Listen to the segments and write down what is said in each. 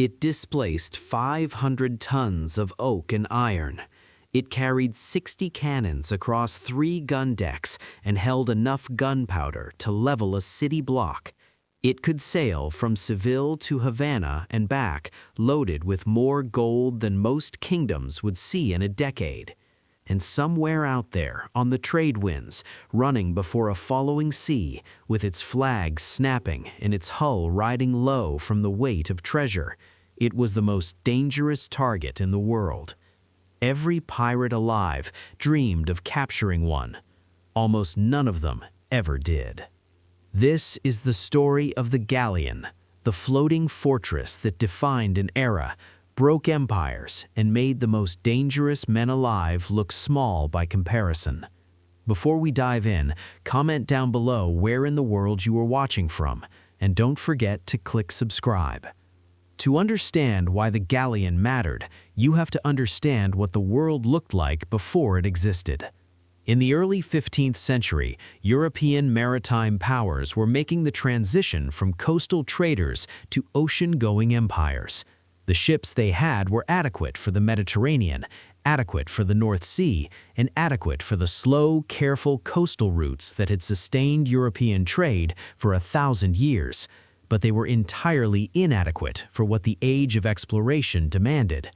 It displaced 500 tons of oak and iron. It carried 60 cannons across 3 gun decks and held enough gunpowder to level a city block. It could sail from Seville to Havana and back, loaded with more gold than most kingdoms would see in a decade. And somewhere out there, on the trade winds, running before a following sea, with its flags snapping and its hull riding low from the weight of treasure, it was the most dangerous target in the world. Every pirate alive dreamed of capturing one. Almost none of them ever did. This is the story of the galleon, the floating fortress that defined an era, broke empires, and made the most dangerous men alive look small by comparison. Before we dive in, comment down below where in the world you are watching from, and don't forget to click subscribe. To understand why the galleon mattered, you have to understand what the world looked like before it existed. In the early 15th century, European maritime powers were making the transition from coastal traders to ocean-going empires. The ships they had were adequate for the Mediterranean, adequate for the North Sea, and adequate for the slow, careful coastal routes that had sustained European trade for 1,000 years. But they were entirely inadequate for what the age of exploration demanded.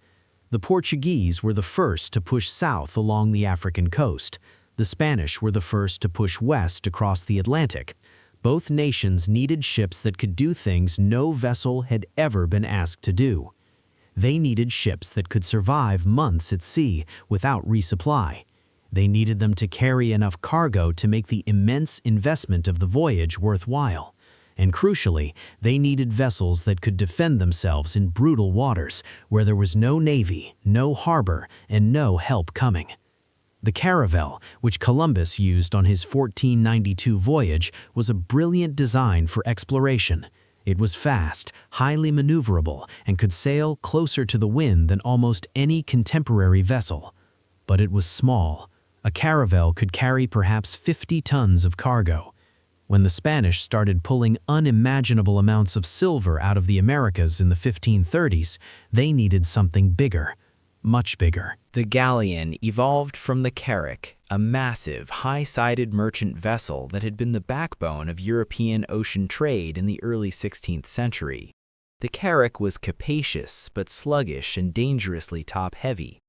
The Portuguese were the first to push south along the African coast. The Spanish were the first to push west across the Atlantic. Both nations needed ships that could do things no vessel had ever been asked to do. They needed ships that could survive months at sea without resupply. They needed them to carry enough cargo to make the immense investment of the voyage worthwhile. And crucially, they needed vessels that could defend themselves in brutal waters where there was no navy, no harbor, and no help coming. The caravel, which Columbus used on his 1492 voyage, was a brilliant design for exploration. It was fast, highly maneuverable, and could sail closer to the wind than almost any contemporary vessel. But it was small. A caravel could carry perhaps 50 tons of cargo. When the Spanish started pulling unimaginable amounts of silver out of the Americas in the 1530s, they needed something bigger, much bigger. The galleon evolved from the carrack, a massive, high-sided merchant vessel that had been the backbone of European ocean trade in the early 16th century. The carrack was capacious but sluggish and dangerously top-heavy.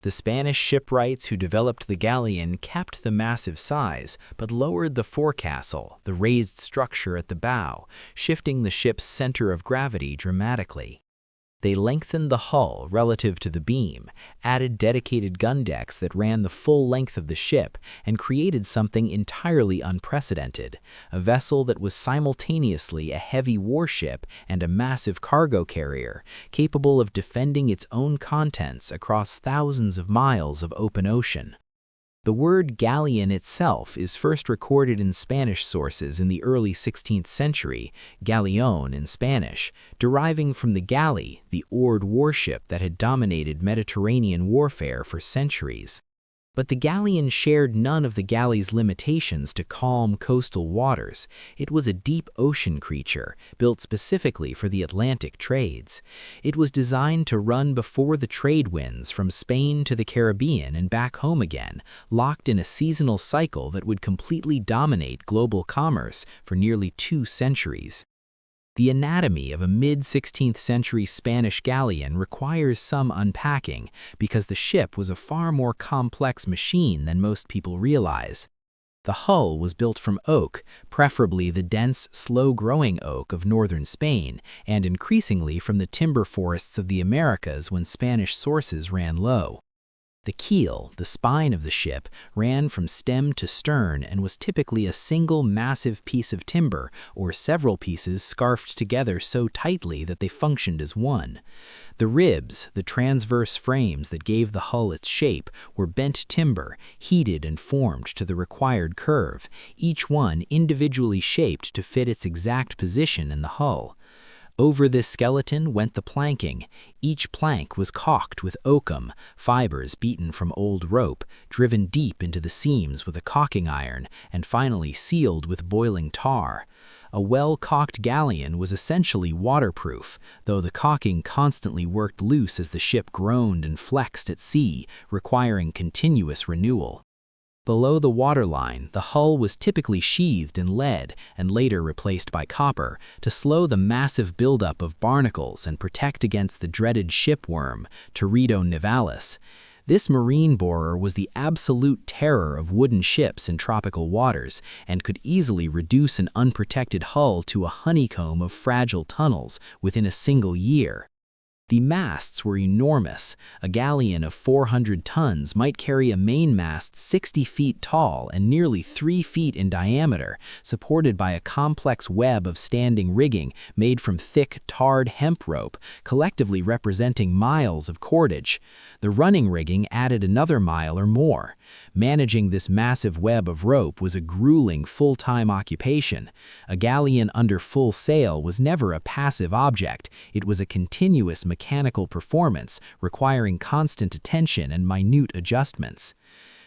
The Spanish shipwrights who developed the galleon kept the massive size, but lowered the forecastle, the raised structure at the bow, shifting the ship's center of gravity dramatically. They lengthened the hull relative to the beam, added dedicated gun decks that ran the full length of the ship, and created something entirely unprecedented, a vessel that was simultaneously a heavy warship and a massive cargo carrier, capable of defending its own contents across thousands of miles of open ocean. The word galleon itself is first recorded in Spanish sources in the early 16th century, galeon in Spanish, deriving from the galley, the oared warship that had dominated Mediterranean warfare for centuries. But the galleon shared none of the galley's limitations to calm coastal waters. It was a deep ocean creature, built specifically for the Atlantic trades. It was designed to run before the trade winds from Spain to the Caribbean and back home again, locked in a seasonal cycle that would completely dominate global commerce for nearly 2 centuries. The anatomy of a mid-16th century Spanish galleon requires some unpacking because the ship was a far more complex machine than most people realize. The hull was built from oak, preferably the dense, slow-growing oak of northern Spain, and increasingly from the timber forests of the Americas when Spanish sources ran low. The keel, the spine of the ship, ran from stem to stern and was typically a single massive piece of timber or several pieces scarfed together so tightly that they functioned as one. The ribs, the transverse frames that gave the hull its shape, were bent timber, heated and formed to the required curve, each one individually shaped to fit its exact position in the hull. Over this skeleton went the planking. Each plank was caulked with oakum, fibers beaten from old rope, driven deep into the seams with a caulking iron, and finally sealed with boiling tar. A well-caulked galleon was essentially waterproof, though the caulking constantly worked loose as the ship groaned and flexed at sea, requiring continuous renewal. Below the waterline, the hull was typically sheathed in lead and later replaced by copper to slow the massive buildup of barnacles and protect against the dreaded shipworm, Teredo nivalis. This marine borer was the absolute terror of wooden ships in tropical waters and could easily reduce an unprotected hull to a honeycomb of fragile tunnels within a single year. The masts were enormous. A galleon of 400 tons might carry a mainmast 60 feet tall and nearly 3 feet in diameter, supported by a complex web of standing rigging made from thick, tarred hemp rope, collectively representing miles of cordage. The running rigging added another mile or more. Managing this massive web of rope was a grueling full-time occupation. A galleon under full sail was never a passive object. It was a continuous mechanical performance requiring constant attention and minute adjustments.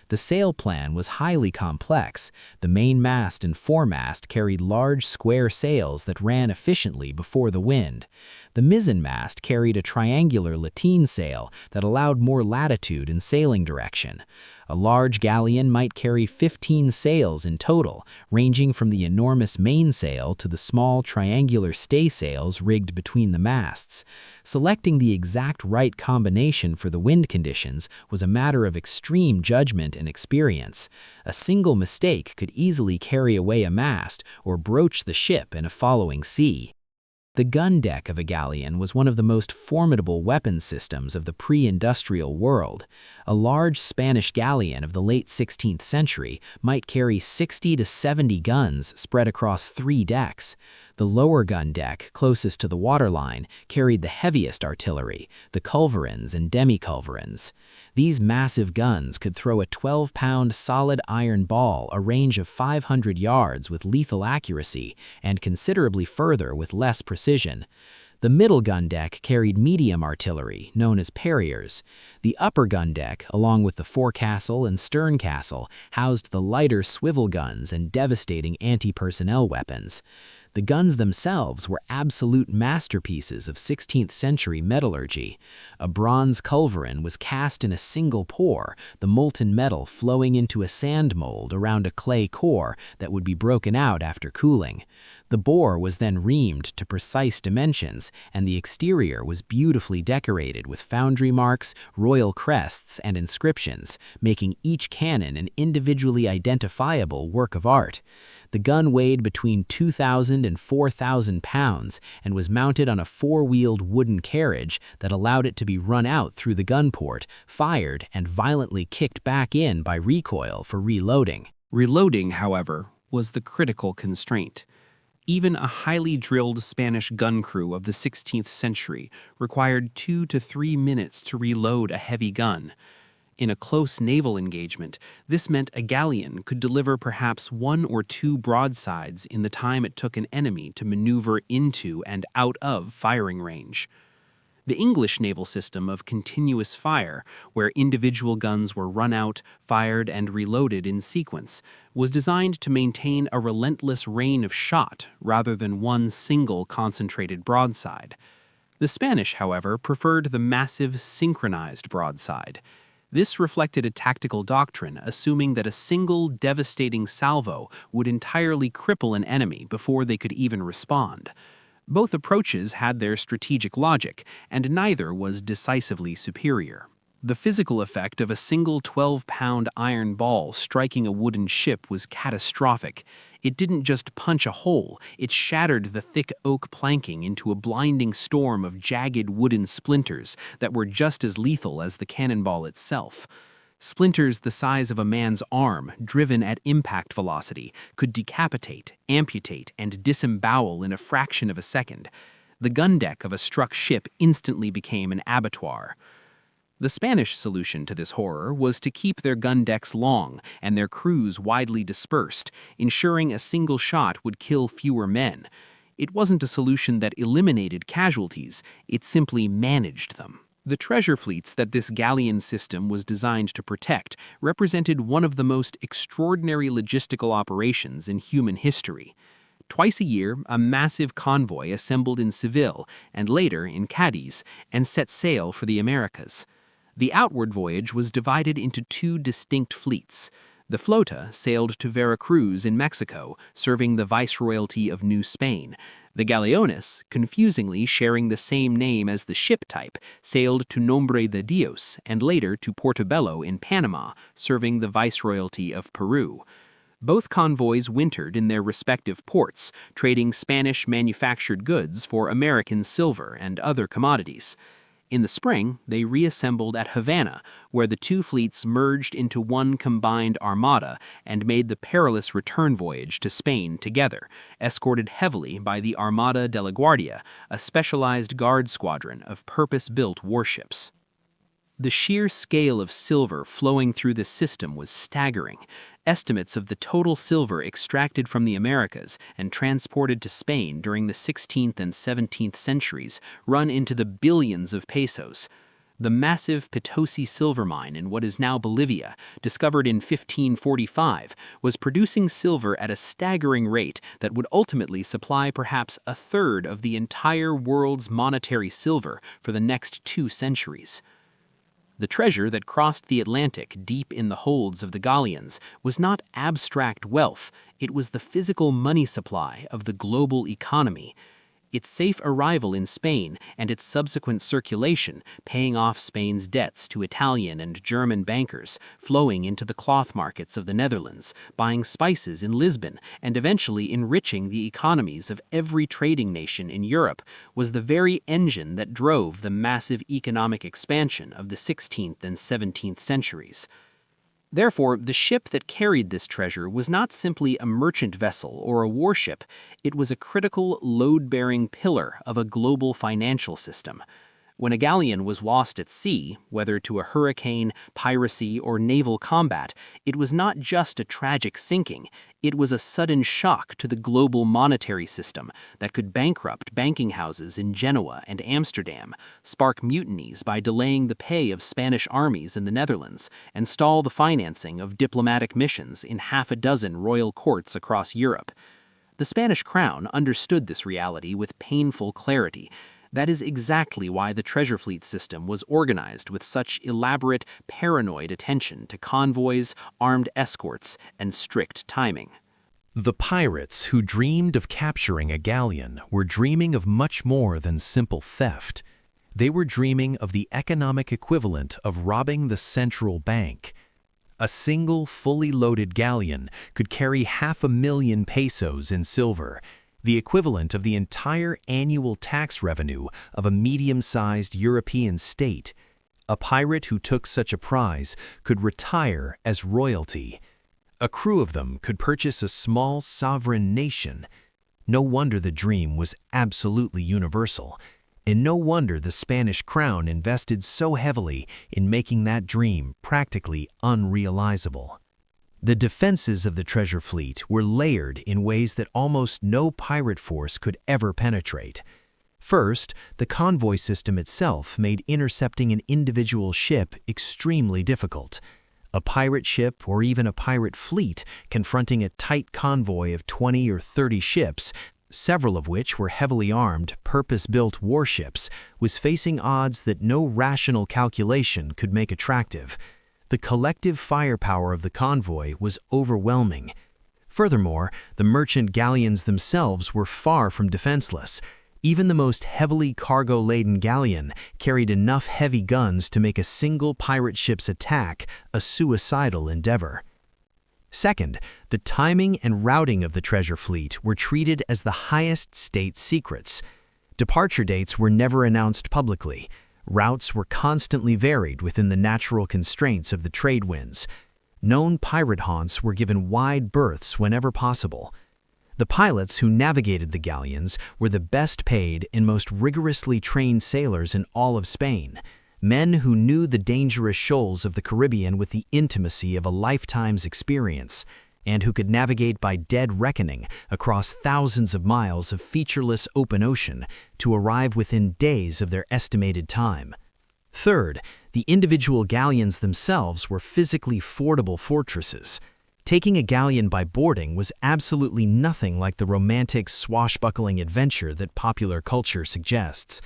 The sail plan was highly complex. The main mast and foremast carried large square sails that ran efficiently before the wind. The mizzenmast carried a triangular lateen sail that allowed more latitude in sailing direction. A large galleon might carry 15 sails in total, ranging from the enormous mainsail to the small triangular staysails rigged between the masts. Selecting the exact right combination for the wind conditions was a matter of extreme judgment and experience. A single mistake could easily carry away a mast or broach the ship in a following sea. The gun deck of a galleon was one of the most formidable weapon systems of the pre-industrial world. A large Spanish galleon of the late 16th century might carry 60 to 70 guns spread across 3 decks. The lower gun deck, closest to the waterline, carried the heaviest artillery, the culverins and demi-culverins. These massive guns could throw a 12-pound solid iron ball a range of 500 yards with lethal accuracy and considerably further with less precision. The middle gun deck carried medium artillery, known as Perriers. The upper gun deck, along with the forecastle and stern castle, housed the lighter swivel guns and devastating anti-personnel weapons. The guns themselves were absolute masterpieces of 16th century metallurgy. A bronze culverin was cast in a single pour, the molten metal flowing into a sand mold around a clay core that would be broken out after cooling. The bore was then reamed to precise dimensions, and the exterior was beautifully decorated with foundry marks, royal crests, and inscriptions, making each cannon an individually identifiable work of art. The gun weighed between 2,000 and 4,000 pounds and was mounted on a 4-wheeled wooden carriage that allowed it to be run out through the gun port, fired, and violently kicked back in by recoil for reloading. Reloading, however, was the critical constraint. Even a highly drilled Spanish gun crew of the 16th century required 2 to 3 minutes to reload a heavy gun. In a close naval engagement, this meant a galleon could deliver perhaps 1 or 2 broadsides in the time it took an enemy to maneuver into and out of firing range. The English naval system of continuous fire, where individual guns were run out, fired, and reloaded in sequence, was designed to maintain a relentless rain of shot rather than one single concentrated broadside. The Spanish, however, preferred the massive synchronized broadside. This reflected a tactical doctrine assuming that a single devastating salvo would entirely cripple an enemy before they could even respond. Both approaches had their strategic logic, and neither was decisively superior. The physical effect of a single 12-pound iron ball striking a wooden ship was catastrophic. It didn't just punch a hole, it shattered the thick oak planking into a blinding storm of jagged wooden splinters that were just as lethal as the cannonball itself. Splinters the size of a man's arm, driven at impact velocity, could decapitate, amputate, and disembowel in a fraction of a second. The gun deck of a struck ship instantly became an abattoir. The Spanish solution to this horror was to keep their gun decks long and their crews widely dispersed, ensuring a single shot would kill fewer men. It wasn't a solution that eliminated casualties, it simply managed them. The treasure fleets that this galleon system was designed to protect represented one of the most extraordinary logistical operations in human history. Twice a year, a massive convoy assembled in Seville and later in Cadiz and set sail for the Americas. The outward voyage was divided into two distinct fleets. The flota sailed to Veracruz in Mexico, serving the Viceroyalty of New Spain. The galeones, confusingly sharing the same name as the ship type, sailed to Nombre de Dios and later to Portobello in Panama, serving the Viceroyalty of Peru. Both convoys wintered in their respective ports, trading Spanish manufactured goods for American silver and other commodities. In the spring, they reassembled at Havana, where the two fleets merged into one combined armada and made the perilous return voyage to Spain together, escorted heavily by the Armada de la Guardia, a specialized guard squadron of purpose-built warships. The sheer scale of silver flowing through the system was staggering. Estimates of the total silver extracted from the Americas and transported to Spain during the 16th and 17th centuries run into the billions of pesos. The massive Potosí silver mine in what is now Bolivia, discovered in 1545, was producing silver at a staggering rate that would ultimately supply perhaps a third of the entire world's monetary silver for the next 2 centuries. The treasure that crossed the Atlantic deep in the holds of the galleons was not abstract wealth, it was the physical money supply of the global economy. Its safe arrival in Spain and its subsequent circulation, paying off Spain's debts to Italian and German bankers, flowing into the cloth markets of the Netherlands, buying spices in Lisbon, and eventually enriching the economies of every trading nation in Europe, was the very engine that drove the massive economic expansion of the 16th and 17th centuries. Therefore, the ship that carried this treasure was not simply a merchant vessel or a warship, it was a critical, load-bearing pillar of a global financial system. When a galleon was lost at sea, whether to a hurricane, piracy, or naval combat, it was not just a tragic sinking, it was a sudden shock to the global monetary system that could bankrupt banking houses in Genoa and Amsterdam, spark mutinies by delaying the pay of Spanish armies in the Netherlands, and stall the financing of diplomatic missions in half a dozen royal courts across Europe. The Spanish crown understood this reality with painful clarity. That is exactly why the treasure fleet system was organized with such elaborate, paranoid attention to convoys, armed escorts, and strict timing. The pirates who dreamed of capturing a galleon were dreaming of much more than simple theft. They were dreaming of the economic equivalent of robbing the central bank. A single fully loaded galleon could carry 500,000 pesos in silver, the equivalent of the entire annual tax revenue of a medium-sized European state. A pirate who took such a prize could retire as royalty. A crew of them could purchase a small sovereign nation. No wonder the dream was absolutely universal, and no wonder the Spanish crown invested so heavily in making that dream practically unrealizable. The defenses of the treasure fleet were layered in ways that almost no pirate force could ever penetrate. First, the convoy system itself made intercepting an individual ship extremely difficult. A pirate ship or even a pirate fleet confronting a tight convoy of 20 or 30 ships, several of which were heavily armed, purpose-built warships, was facing odds that no rational calculation could make attractive. The collective firepower of the convoy was overwhelming. Furthermore, the merchant galleons themselves were far from defenseless. Even the most heavily cargo-laden galleon carried enough heavy guns to make a single pirate ship's attack a suicidal endeavor. Second, the timing and routing of the treasure fleet were treated as the highest state secrets. Departure dates were never announced publicly. Routes were constantly varied within the natural constraints of the trade winds. Known pirate haunts were given wide berths whenever possible. The pilots who navigated the galleons were the best paid and most rigorously trained sailors in all of Spain, men who knew the dangerous shoals of the Caribbean with the intimacy of a lifetime's experience, and who could navigate by dead reckoning across thousands of miles of featureless open ocean to arrive within days of their estimated time. Third, the individual galleons themselves were physically fordable fortresses. Taking a galleon by boarding was absolutely nothing like the romantic, swashbuckling adventure that popular culture suggests.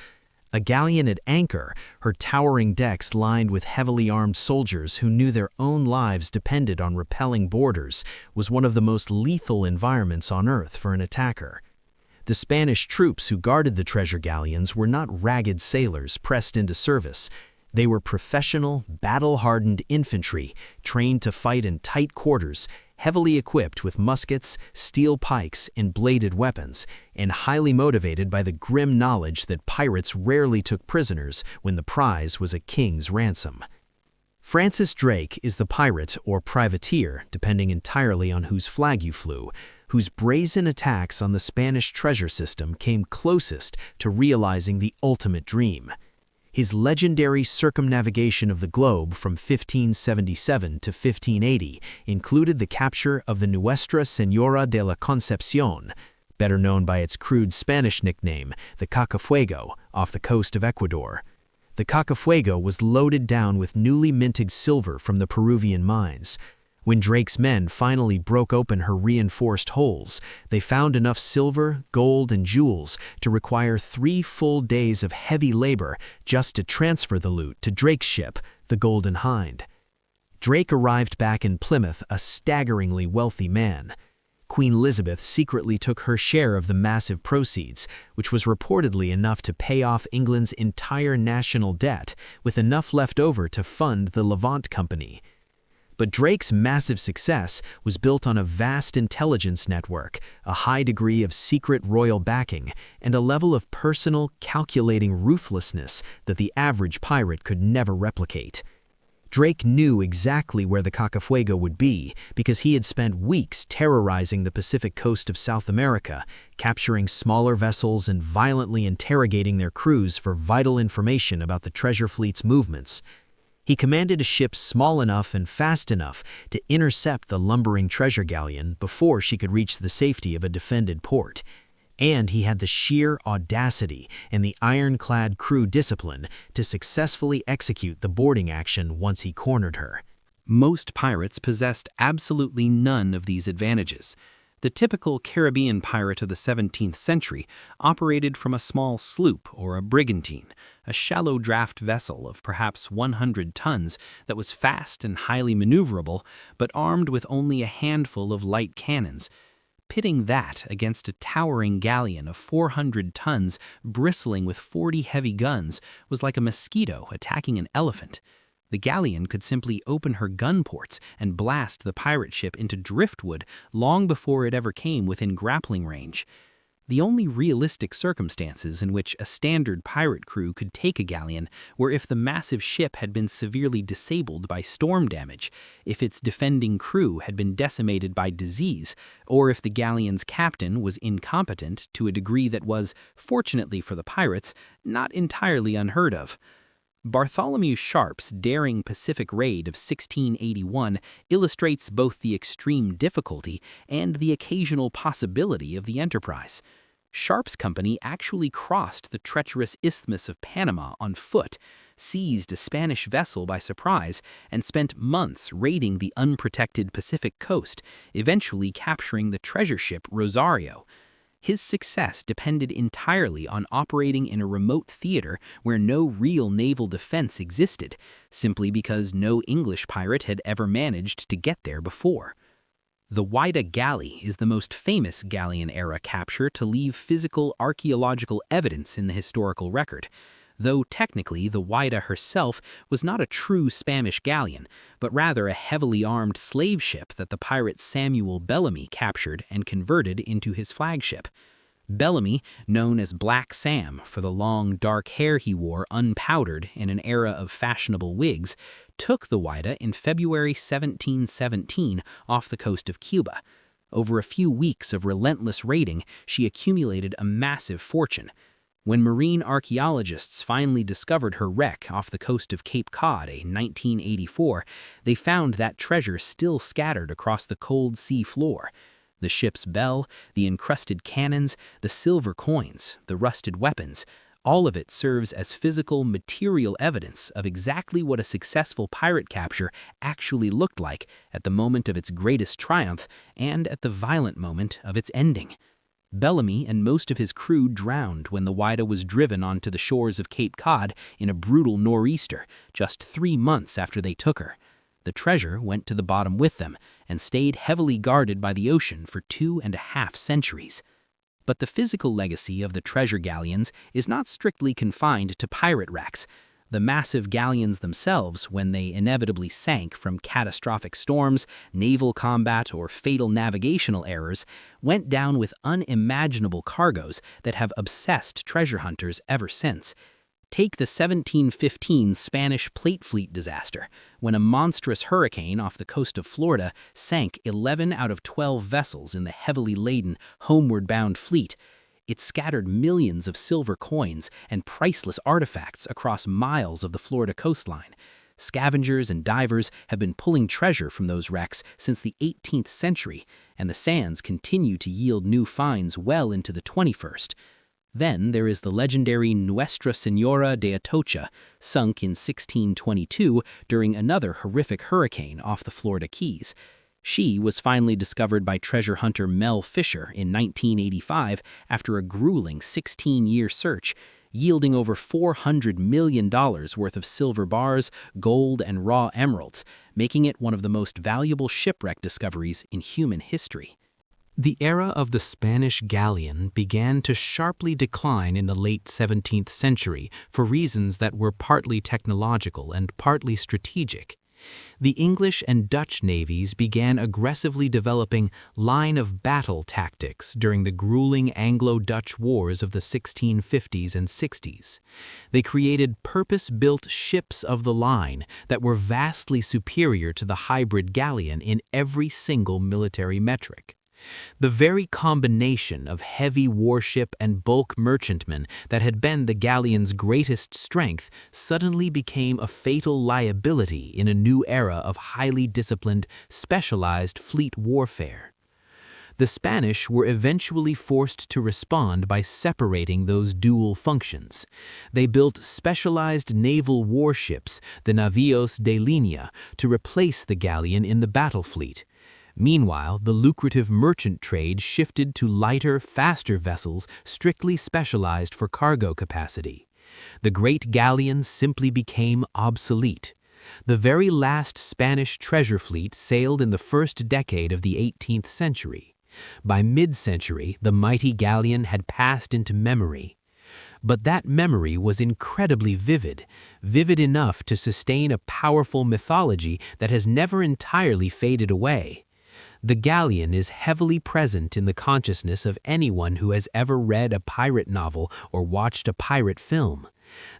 A galleon at anchor, her towering decks lined with heavily armed soldiers who knew their own lives depended on repelling boarders, was one of the most lethal environments on Earth for an attacker. The Spanish troops who guarded the treasure galleons were not ragged sailors pressed into service. They were professional, battle-hardened infantry, trained to fight in tight quarters, heavily equipped with muskets, steel pikes, and bladed weapons, and highly motivated by the grim knowledge that pirates rarely took prisoners when the prize was a king's ransom. Francis Drake is the pirate or privateer, depending entirely on whose flag you flew, whose brazen attacks on the Spanish treasure system came closest to realizing the ultimate dream. His legendary circumnavigation of the globe from 1577 to 1580 included the capture of the Nuestra Señora de la Concepción, better known by its crude Spanish nickname, the Cacafuego, off the coast of Ecuador. The Cacafuego was loaded down with newly minted silver from the Peruvian mines. When Drake's men finally broke open her reinforced holes, they found enough silver, gold, and jewels to require 3 full days of heavy labor just to transfer the loot to Drake's ship, the Golden Hind. Drake arrived back in Plymouth a staggeringly wealthy man. Queen Elizabeth secretly took her share of the massive proceeds, which was reportedly enough to pay off England's entire national debt, with enough left over to fund the Levant Company. But Drake's massive success was built on a vast intelligence network, a high degree of secret royal backing, and a level of personal, calculating ruthlessness that the average pirate could never replicate. Drake knew exactly where the Cacafuego would be because he had spent weeks terrorizing the Pacific coast of South America, capturing smaller vessels and violently interrogating their crews for vital information about the treasure fleet's movements. He commanded a ship small enough and fast enough to intercept the lumbering treasure galleon before she could reach the safety of a defended port. And he had the sheer audacity and the ironclad crew discipline to successfully execute the boarding action once he cornered her. Most pirates possessed absolutely none of these advantages. The typical Caribbean pirate of the 17th century operated from a small sloop or a brigantine, a shallow draft vessel of perhaps 100 tons that was fast and highly maneuverable, but armed with only a handful of light cannons. Pitting that against a towering galleon of 400 tons bristling with 40 heavy guns was like a mosquito attacking an elephant. The galleon could simply open her gun ports and blast the pirate ship into driftwood long before it ever came within grappling range. The only realistic circumstances in which a standard pirate crew could take a galleon were if the massive ship had been severely disabled by storm damage, if its defending crew had been decimated by disease, or if the galleon's captain was incompetent to a degree that was, fortunately for the pirates, not entirely unheard of. Bartholomew Sharp's daring Pacific raid of 1681 illustrates both the extreme difficulty and the occasional possibility of the enterprise. Sharp's company actually crossed the treacherous Isthmus of Panama on foot, seized a Spanish vessel by surprise, and spent months raiding the unprotected Pacific coast, eventually capturing the treasure ship Rosario. His success depended entirely on operating in a remote theater where no real naval defense existed, simply because no English pirate had ever managed to get there before. The Whydah Galley is the most famous galleon-era capture to leave physical archaeological evidence in the historical record, though technically the Whydah herself was not a true Spanish galleon, but rather a heavily armed slave ship that the pirate Samuel Bellamy captured and converted into his flagship. Bellamy, known as Black Sam for the long, dark hair he wore unpowdered in an era of fashionable wigs, took the Whydah in February 1717 off the coast of Cuba. Over a few weeks of relentless raiding, she accumulated a massive fortune. When marine archaeologists finally discovered her wreck off the coast of Cape Cod in 1984, they found that treasure still scattered across the cold sea floor. The ship's bell, the encrusted cannons, the silver coins, the rusted weapons, All of it serves as physical, material evidence of exactly what a successful pirate capture actually looked like at the moment of its greatest triumph and at the violent moment of its ending. Bellamy and most of his crew drowned when the Whydah was driven onto the shores of Cape Cod in a brutal nor'easter just 3 months after they took her. The treasure went to the bottom with them and stayed heavily guarded by the ocean for 2.5 centuries. But the physical legacy of the treasure galleons is not strictly confined to pirate wrecks. The massive galleons themselves, when they inevitably sank from catastrophic storms, naval combat, or fatal navigational errors, went down with unimaginable cargoes that have obsessed treasure hunters ever since. Take the 1715 Spanish Plate Fleet disaster, when a monstrous hurricane off the coast of Florida sank 11 out of 12 vessels in the heavily laden, homeward-bound fleet. It scattered millions of silver coins and priceless artifacts across miles of the Florida coastline. Scavengers and divers have been pulling treasure from those wrecks since the 18th century, and the sands continue to yield new finds well into the 21st. Then there is the legendary Nuestra Señora de Atocha, sunk in 1622 during another horrific hurricane off the Florida Keys. She was finally discovered by treasure hunter Mel Fisher in 1985 after a grueling 16-year search, yielding over $400 million worth of silver bars, gold, and raw emeralds, making it one of the most valuable shipwreck discoveries in human history. The era of the Spanish Galleon began to sharply decline in the late 17th century for reasons that were partly technological and partly strategic. The English and Dutch navies began aggressively developing line-of-battle tactics during the grueling Anglo-Dutch wars of the 1650s and 60s. They created purpose-built ships of the line that were vastly superior to the hybrid galleon in every single military metric. The very combination of heavy warship and bulk merchantmen that had been the galleon's greatest strength suddenly became a fatal liability in a new era of highly disciplined, specialized fleet warfare. The Spanish were eventually forced to respond by separating those dual functions. They built specialized naval warships, the navíos de línea, to replace the galleon in the battle fleet. Meanwhile, the lucrative merchant trade shifted to lighter, faster vessels strictly specialized for cargo capacity. The great galleon simply became obsolete. The very last Spanish treasure fleet sailed in the first decade of the 18th century. By mid-century, the mighty galleon had passed into memory. But that memory was incredibly vivid enough to sustain a powerful mythology that has never entirely faded away. The galleon is heavily present in the consciousness of anyone who has ever read a pirate novel or watched a pirate film.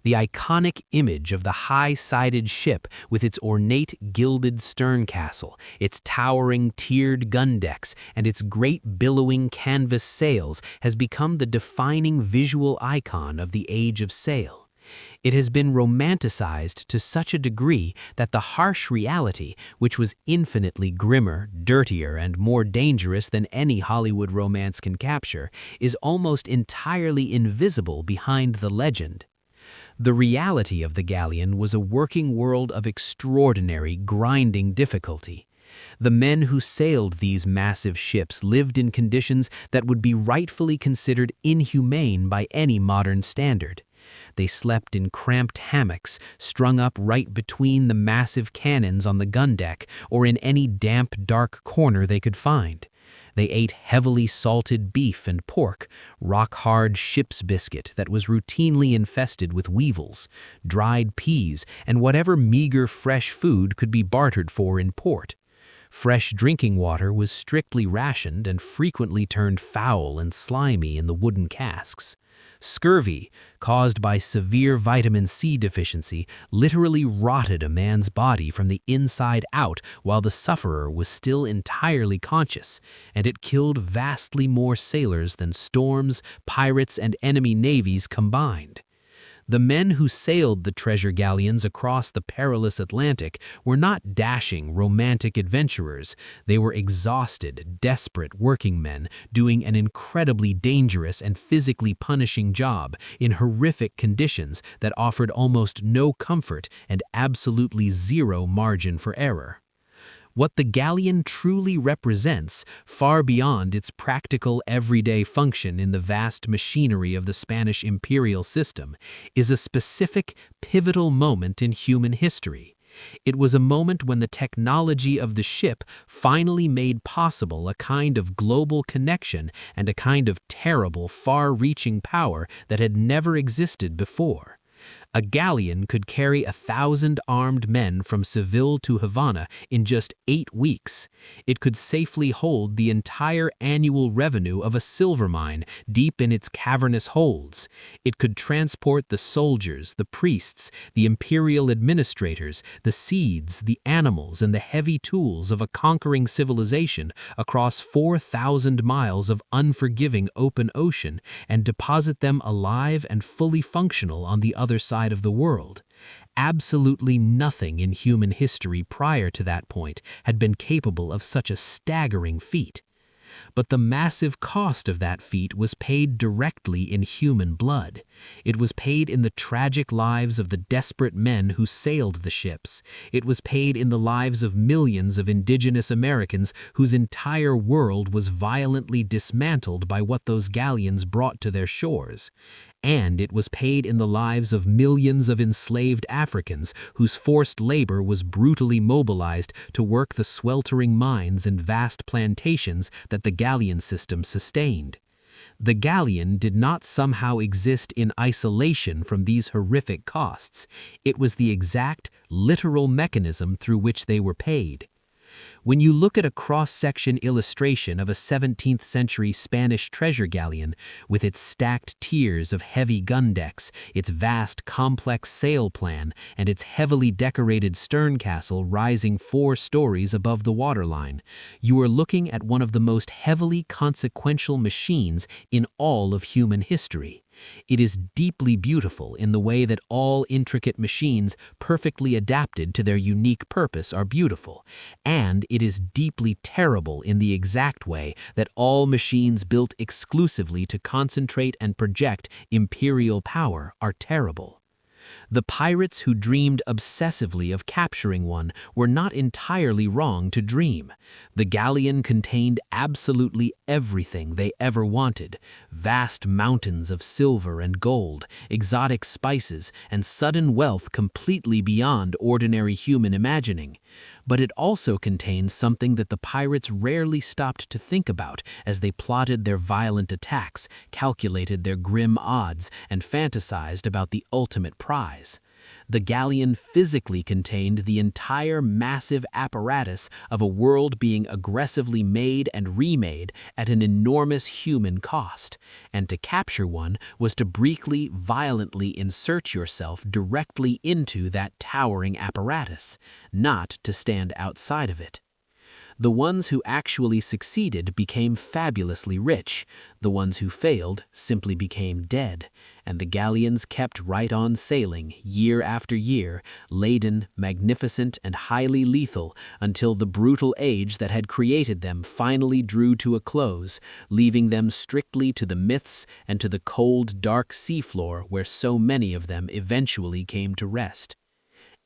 The iconic image of the high-sided ship with its ornate gilded stern castle, its towering tiered gun decks, and its great billowing canvas sails has become the defining visual icon of the age of sail. It has been romanticized to such a degree that the harsh reality, which was infinitely grimmer, dirtier, and more dangerous than any Hollywood romance can capture, is almost entirely invisible behind the legend. The reality of the galleon was a working world of extraordinary, grinding difficulty. The men who sailed these massive ships lived in conditions that would be rightfully considered inhumane by any modern standard. They slept in cramped hammocks, strung up right between the massive cannons on the gun deck or in any damp, dark corner they could find. They ate heavily salted beef and pork, rock-hard ship's biscuit that was routinely infested with weevils, dried peas, and whatever meager fresh food could be bartered for in port. Fresh drinking water was strictly rationed and frequently turned foul and slimy in the wooden casks. Scurvy, caused by severe vitamin C deficiency, literally rotted a man's body from the inside out while the sufferer was still entirely conscious, and it killed vastly more sailors than storms, pirates, and enemy navies combined. The men who sailed the treasure galleons across the perilous Atlantic were not dashing, romantic adventurers. They were exhausted, desperate working men doing an incredibly dangerous and physically punishing job in horrific conditions that offered almost no comfort and absolutely zero margin for error. What the galleon truly represents, far beyond its practical everyday function in the vast machinery of the Spanish imperial system, is a specific, pivotal moment in human history. It was a moment when the technology of the ship finally made possible a kind of global connection and a kind of terrible, far-reaching power that had never existed before. A galleon could carry 1,000 armed men from Seville to Havana in just 8 weeks. It could safely hold the entire annual revenue of a silver mine deep in its cavernous holds. It could transport the soldiers, the priests, the imperial administrators, the seeds, the animals, and the heavy tools of a conquering civilization across 4,000 miles of unforgiving open ocean and deposit them alive and fully functional on the other side of the world. Absolutely nothing in human history prior to that point had been capable of such a staggering feat. But the massive cost of that feat was paid directly in human blood. It was paid in the tragic lives of the desperate men who sailed the ships. It was paid in the lives of millions of indigenous Americans whose entire world was violently dismantled by what those galleons brought to their shores. And it was paid in the lives of millions of enslaved Africans whose forced labor was brutally mobilized to work the sweltering mines and vast plantations that the galleon system sustained. The galleon did not somehow exist in isolation from these horrific costs. It was the exact, literal mechanism through which they were paid. When you look at a cross-section illustration of a 17th century Spanish treasure galleon with its stacked tiers of heavy gun decks, its vast complex sail plan, and its heavily decorated stern castle rising 4 stories above the waterline, you are looking at one of the most heavily consequential machines in all of human history. It is deeply beautiful in the way that all intricate machines perfectly adapted to their unique purpose are beautiful, and it is deeply terrible in the exact way that all machines built exclusively to concentrate and project imperial power are terrible. The pirates who dreamed obsessively of capturing one were not entirely wrong to dream. The galleon contained absolutely everything they ever wanted: vast mountains of silver and gold, exotic spices, and sudden wealth completely beyond ordinary human imagining. But it also contained something that the pirates rarely stopped to think about as they plotted their violent attacks, calculated their grim odds, and fantasized about the ultimate prize. The galleon physically contained the entire massive apparatus of a world being aggressively made and remade at an enormous human cost, and to capture one was to briefly, violently insert yourself directly into that towering apparatus, not to stand outside of it. The ones who actually succeeded became fabulously rich. The ones who failed simply became dead, and the galleons kept right on sailing year after year, laden, magnificent, and highly lethal, until the brutal age that had created them finally drew to a close, leaving them strictly to the myths and to the cold, dark seafloor where so many of them eventually came to rest.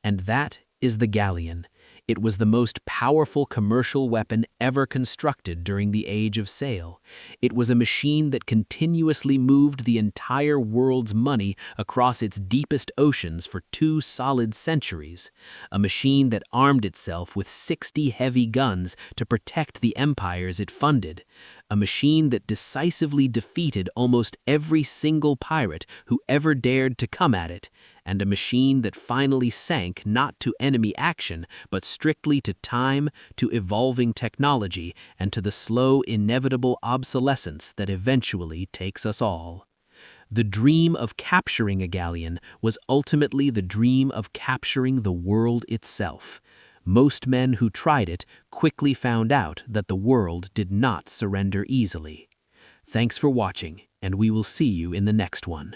And that is the galleon. It was the most powerful commercial weapon ever constructed during the age of sail. It was a machine that continuously moved the entire world's money across its deepest oceans for 2 solid centuries. A machine that armed itself with 60 heavy guns to protect the empires it funded. A machine that decisively defeated almost every single pirate who ever dared to come at it, and a machine that finally sank not to enemy action, but strictly to time, to evolving technology, and to the slow, inevitable obsolescence that eventually takes us all. The dream of capturing a galleon was ultimately the dream of capturing the world itself. Most men who tried it quickly found out that the world did not surrender easily. Thanks for watching, and we will see you in the next one.